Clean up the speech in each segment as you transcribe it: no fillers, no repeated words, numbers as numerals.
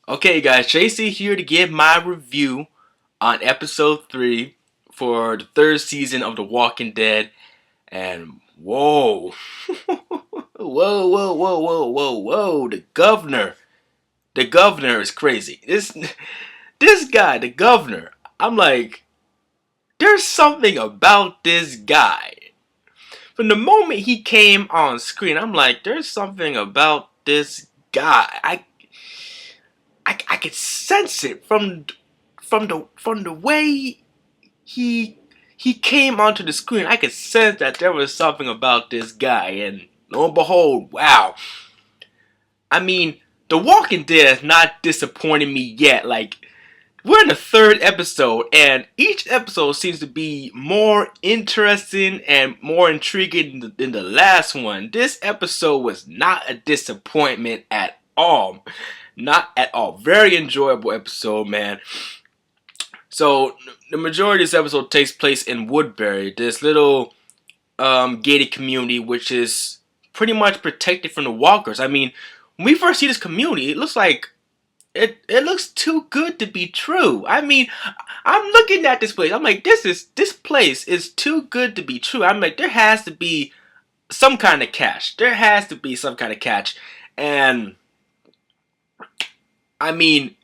Okay, guys, JC here to give my review on episode 3 for the third season of The Walking Dead. And whoa, whoa, the governor is crazy. This guy, the governor, I'm like, there's something about this guy. From the moment he came on screen, I'm like, there's something about this guy. I could sense it from the way he he came onto the screen. I could sense that there was something about this guy, and lo and behold, wow. I mean, The Walking Dead has not disappointed me yet. Like, we're in the third episode, and each episode seems to be more interesting and more intriguing than the last one. This episode was not a disappointment at all. Not at all. Very enjoyable episode, man. So, the majority of this episode takes place in Woodbury, this little gated community which is pretty much protected from the walkers. I mean, when we first see this community, it looks like it looks too good to be true. I mean, I'm looking at this place. I'm like, this place is too good to be true. I'm like, there has to be some kind of catch. There has to be some kind of catch. And I mean,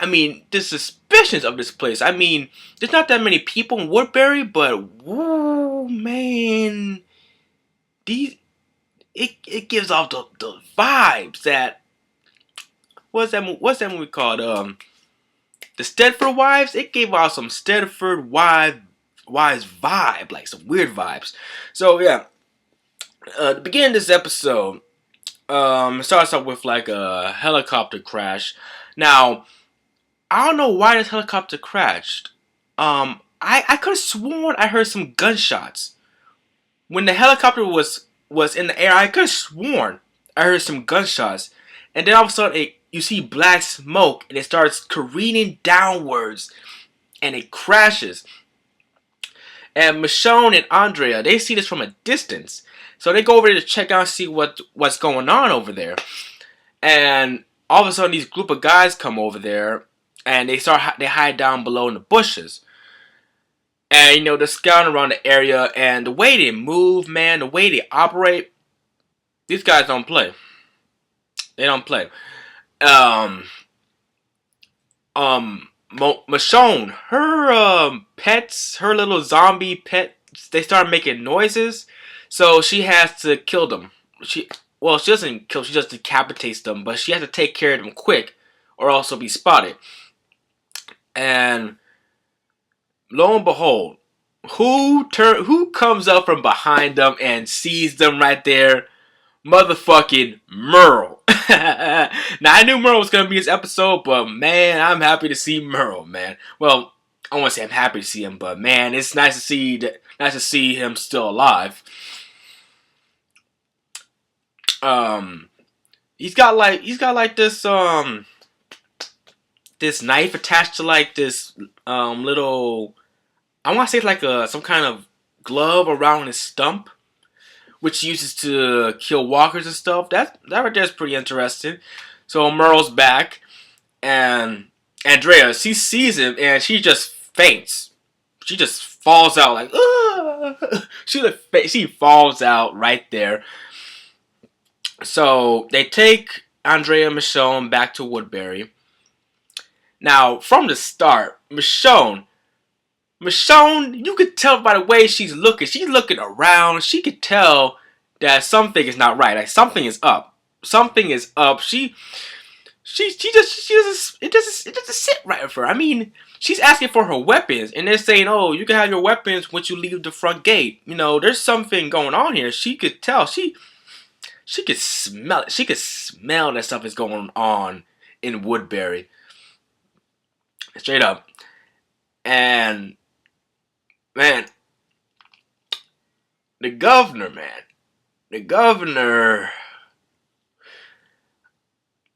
the suspicions of this place. I mean, there's not that many people in Woodbury, but whoa, man, these it gives off the vibes that what's that movie called? The Stedford Wives. It gave off some Stedford wives vibe, like some weird vibes. So yeah, the beginning of this episode, it starts off with like a helicopter crash. Now, I don't know why this helicopter crashed. I could have sworn I heard some gunshots when the helicopter was in the air. I could have sworn I heard some gunshots, and then all of a sudden you see black smoke and it starts careening downwards, and it crashes. And Michonne and Andrea, they see this from a distance, so they go over there to check out and see what's going on over there. And all of a sudden, these group of guys come over there, and they hide down below in the bushes. And they're scouting around the area, and the way they move, man, the way they operate, these guys don't play. They don't play. Um, Michonne, her pets, her little zombie pets, they start making noises, so she has to kill them. She doesn't kill, she just decapitates them, but she has to take care of them quick, or else they'll be spotted. And lo and behold, who comes up from behind them and sees them right there? Motherfucking Merle. Now, I knew Merle was gonna be this episode, but man, I'm happy to see Merle, man. Well, I won't say I'm happy to see him, but man, it's nice to see him still alive. He's got like this knife attached to like this little, I want to say it's like some kind of glove around his stump, which he uses to kill walkers and stuff. That right there is pretty interesting. So Merle's back, and Andrea, she sees him and she just faints. She just falls out like, she falls out right there. So they take Andrea and Michonne back to Woodbury. Now, from the start, Michonne, you could tell by the way she's looking. She's looking around. She could tell that something is not right. Like, something is up. Something is up. It doesn't sit right with her. I mean, she's asking for her weapons, and they're saying, "Oh, you can have your weapons once you leave the front gate." There's something going on here. She could tell. She could smell it. She could smell that stuff is going on in Woodbury. Straight up. And man, the governor,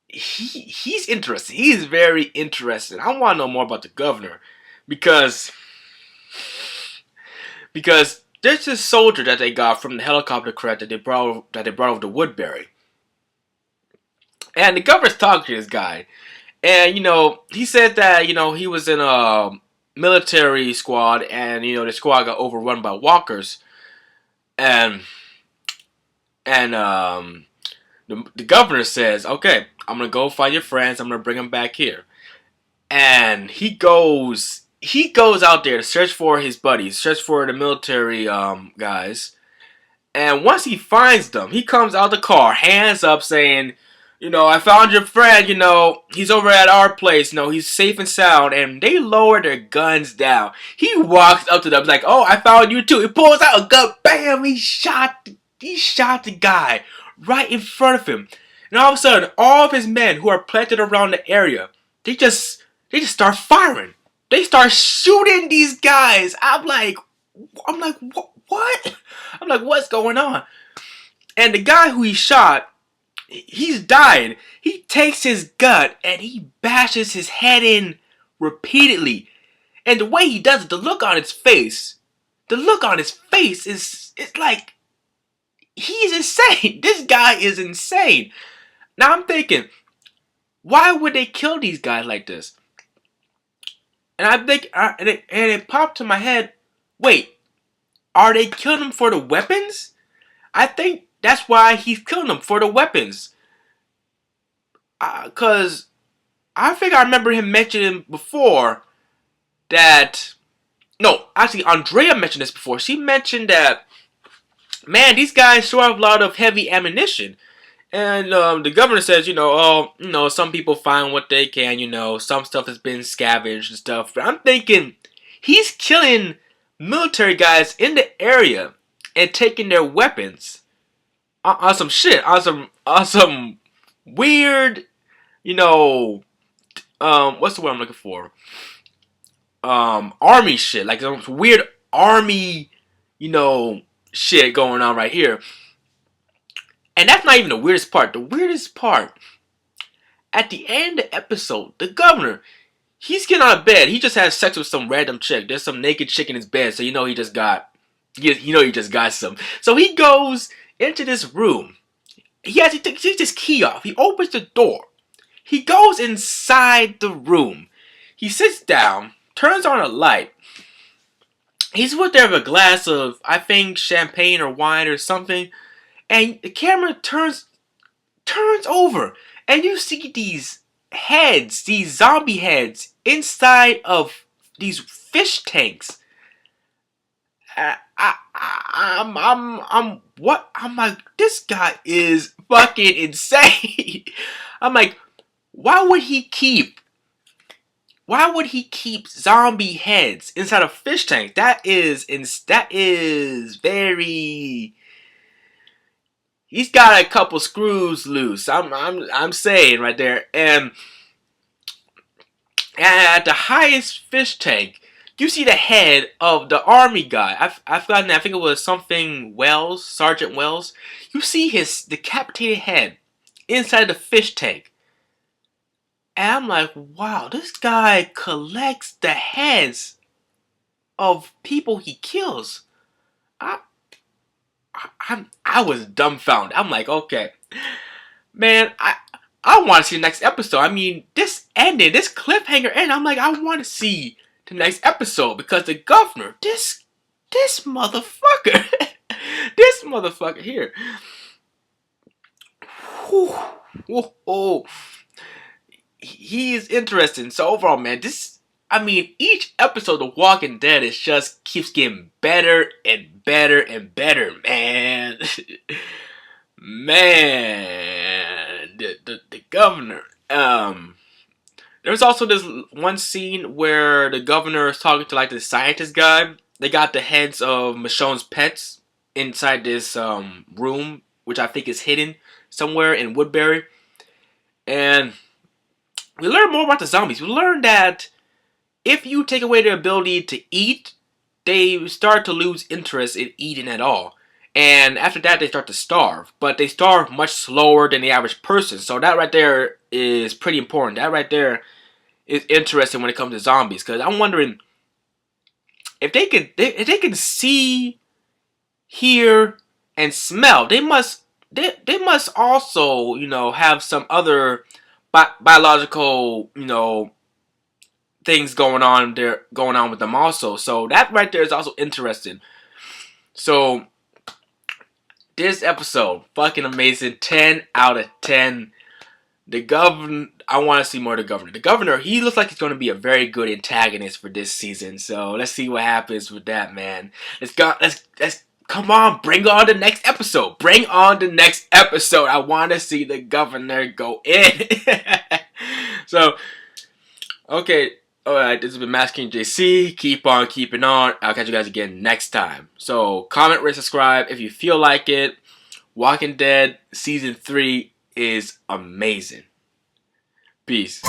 he's interesting. He's very interesting. I want to know more about the governor because there's this soldier that they got from the helicopter crash that they brought over to Woodbury. And the governor's talking to this guy. And, he said that, he was in a military squad and, the squad got overrun by walkers. And, and the governor says, okay, I'm going to go find your friends. I'm going to bring them back here. And he goes out there to search for his buddies, search for the military guys. And once he finds them, he comes out the car, hands up, saying, I found your friend, he's over at our place, he's safe and sound. And they lower their guns down. He walks up to them, like, oh, I found you too. He pulls out a gun, bam, he shot the guy right in front of him. And all of a sudden, all of his men who are planted around the area, they just start firing. They start shooting these guys. I'm like, what? I'm like, what's going on? And the guy who he shot, he's dying. He takes his gun and he bashes his head in repeatedly. And the way he does it, the look on his face is it's like he's insane. This guy is insane. Now I'm thinking, why would they kill these guys like this? And I think, and it popped to my head, wait, are they killing them for the weapons? I think that's why he's killing them, for the weapons. Because I think I remember him mentioning before that, no, actually Andrea mentioned this before. She mentioned that, man, these guys sure have a lot of heavy ammunition. And the governor says, some people find what they can, some stuff has been scavenged and stuff. But I'm thinking, he's killing military guys in the area and taking their weapons on some shit, on some weird, what's the word I'm looking for? Army shit, like some weird army, shit going on right here. And that's not even the weirdest part. The weirdest part, at the end of the episode, the governor, he's getting out of bed. He just had sex with some random chick. There's some naked chick in his bed, so he just got some. So he goes into this room. He takes his key off. He opens the door. He goes inside the room. He sits down, turns on a light. He's with there with a glass of, I think, champagne or wine or something. And the camera turns over, and you see these heads, these zombie heads, inside of these fish tanks. I'm like, this guy is fucking insane. I'm like, why would he keep zombie heads inside a fish tank? That is very. He's got a couple screws loose. I'm saying right there. And at the highest fish tank, you see the head of the army guy. I've forgotten. I think it was something Wells, Sergeant Wells. You see his decapitated head inside the fish tank. And I'm like, wow, this guy collects the heads of people he kills. I was dumbfounded. I'm like, okay, man, I want to see the next episode. I mean, this cliffhanger ended. I'm like, I want to see the next episode because the governor, this motherfucker, this motherfucker here, whew, he is interesting. So overall, man, each episode of Walking Dead just keeps getting better and better and better, man. Man, the governor. There's also this one scene where the governor is talking to like the scientist guy. They got the heads of Michonne's pets inside this room, which I think is hidden somewhere in Woodbury. And we learn more about the zombies. We learn that if you take away their ability to eat, they start to lose interest in eating at all. And after that, they start to starve. But they starve much slower than the average person. So that right there is pretty important. That right there is interesting when it comes to zombies. Because I'm wondering, if they can see, hear, and smell, they must they must also, you know, have some other biological, you know, things going on with them also. So that right there is also interesting. So this episode, fucking amazing. 10 out of 10. The governor, I want to see more of the governor. The governor, he looks like he's going to be a very good antagonist for this season. So let's see what happens with that, man. Let's come on, bring on the next episode. Bring on the next episode. I want to see the governor go in. So, okay. Alright, this has been MasterKingJC. Keep on keeping on. I'll catch you guys again next time. So, comment, rate, subscribe if you feel like it. Walking Dead Season 3 is amazing. Peace.